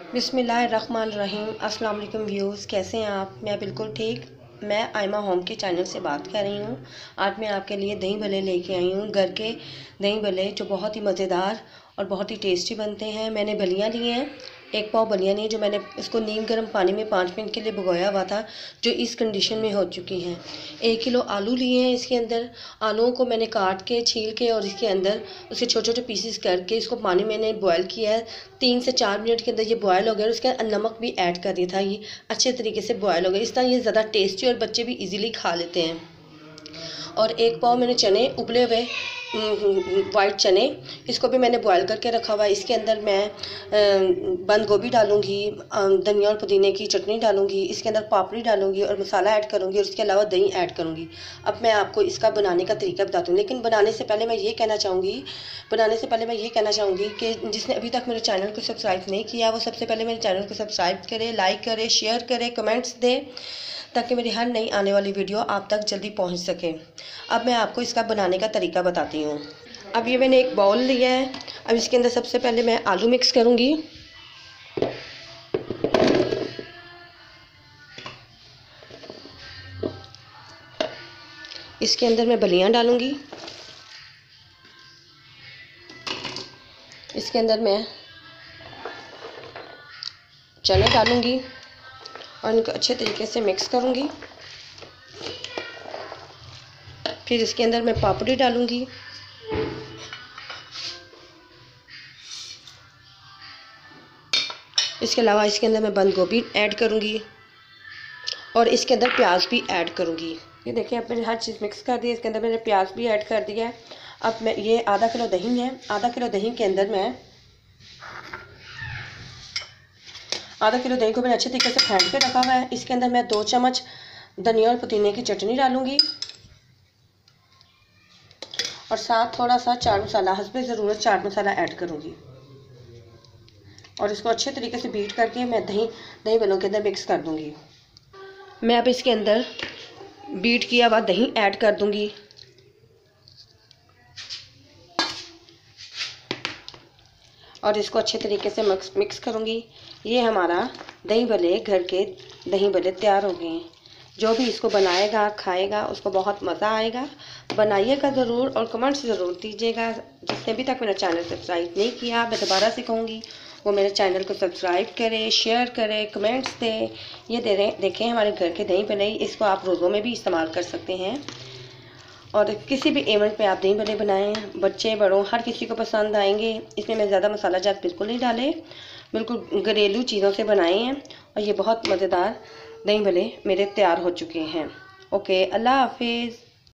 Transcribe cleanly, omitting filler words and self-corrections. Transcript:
बिस्मिल्लाहिर्रहमानिर्रहीम। अस्सलाम वालेकुम व्यूज़, कैसे हैं आप? मैं बिल्कुल ठीक। मैं आयमा होम के चैनल से बात कर रही हूँ। आज मैं आपके लिए दही भल्ले लेके आई हूँ, घर के दही भल्ले जो बहुत ही मज़ेदार और बहुत ही टेस्टी बनते हैं। मैंने बलियाँ ली हैं, 1 पाव बलियाँ ली हैं, जो मैंने इसको नीम गर्म पानी में 5 मिनट के लिए भिगोया हुआ था, जो इस कंडीशन में हो चुकी हैं। 1 किलो आलू लिए हैं। इसके अंदर आलूओं को मैंने काट के छील के और इसके अंदर उसके छोटे छोटे पीसेस करके इसको पानी मैंने बॉयल किया है। 3 से 4 मिनट के अंदर ये बॉयल हो गया और उसके अंदर नमक भी ऐड कर दिया था। ये अच्छे तरीके से बॉयल हो गया। इस तरह ये ज़्यादा टेस्टी और बच्चे भी इजीली खा लेते हैं। और 1 पाव मैंने चने उबले हुए वाइट चने, इसको भी मैंने बॉयल करके रखा हुआ है। इसके अंदर मैं बंद गोभी डालूंगी, धनिया और पुदीने की चटनी डालूंगी, इसके अंदर पापड़ी डालूंगी और मसाला ऐड करूंगी और इसके अलावा दही ऐड करूंगी। अब मैं आपको इसका बनाने का तरीका बताती हूँ, लेकिन बनाने से पहले मैं ये कहना चाहूँगी कि जिसने अभी तक मेरे चैनल को सब्सक्राइब नहीं किया वो सबसे पहले मेरे चैनल को सब्सक्राइब करे, लाइक करे, शेयर करे, कमेंट्स दे, ताकि मेरी हर नई आने वाली वीडियो आप तक जल्दी पहुंच सके। अब मैं आपको इसका बनाने का तरीका बताती हूँ। अब ये मैंने एक बाउल लिया है। अब इसके अंदर सबसे पहले मैं आलू मिक्स करूँगी। इसके अंदर मैं बलियाँ डालूँगी। इसके अंदर मैं चने डालूँगी और इनको अच्छे तरीके से मिक्स करूँगी। फिर इसके अंदर मैं पापड़ी डालूँगी। इसके अलावा इसके अंदर मैं बंद गोभी ऐड करूँगी और इसके अंदर प्याज भी ऐड करूँगी। ये देखिए, अब मैंने हर चीज़ मिक्स कर दी है। इसके अंदर मैंने प्याज भी ऐड कर दिया है। अब मैं ये आधा किलो दही है, आधा किलो दही के अंदर मैं आधा किलो दही को मैंने अच्छे तरीके से फेंट के रखा हुआ है। इसके अंदर मैं 2 चम्मच धनिया और पुदीने की चटनी डालूंगी और साथ थोड़ा सा चाट मसाला, हस्बे ज़रूरत चाट मसाला ऐड करूंगी और इसको अच्छे तरीके से बीट करके मैं दही भल्लों के अंदर मिक्स कर दूंगी। मैं अब इसके अंदर बीट किया हुआ दही ऐड कर दूंगी और इसको अच्छे तरीके से मिक्स करूंगी। ये हमारा दही भल्ले, घर के दही भल्ले तैयार हो गए हैं। जो भी इसको बनाएगा खाएगा उसको बहुत मज़ा आएगा। बनाइएगा ज़रूर और कमेंट्स ज़रूर दीजिएगा। जिसने अभी तक मेरा चैनल सब्सक्राइब नहीं किया, मैं दोबारा से कहूँगी वो मेरे चैनल को सब्सक्राइब करे, शेयर करे, कमेंट्स दें। ये देखें हमारे घर के दही भल्ले, इसको आप रोज़ों में भी इस्तेमाल कर सकते हैं और किसी भी इवेंट पे आप दही भल्ले बनाएं, बच्चे बड़ों हर किसी को पसंद आएंगे। इसमें मैं ज़्यादा मसाला जात बिल्कुल नहीं डाले, बिल्कुल घरेलू चीज़ों से बनाए हैं और ये बहुत मज़ेदार दही भल्ले मेरे तैयार हो चुके हैं। ओके, अल्लाह हाफिज़।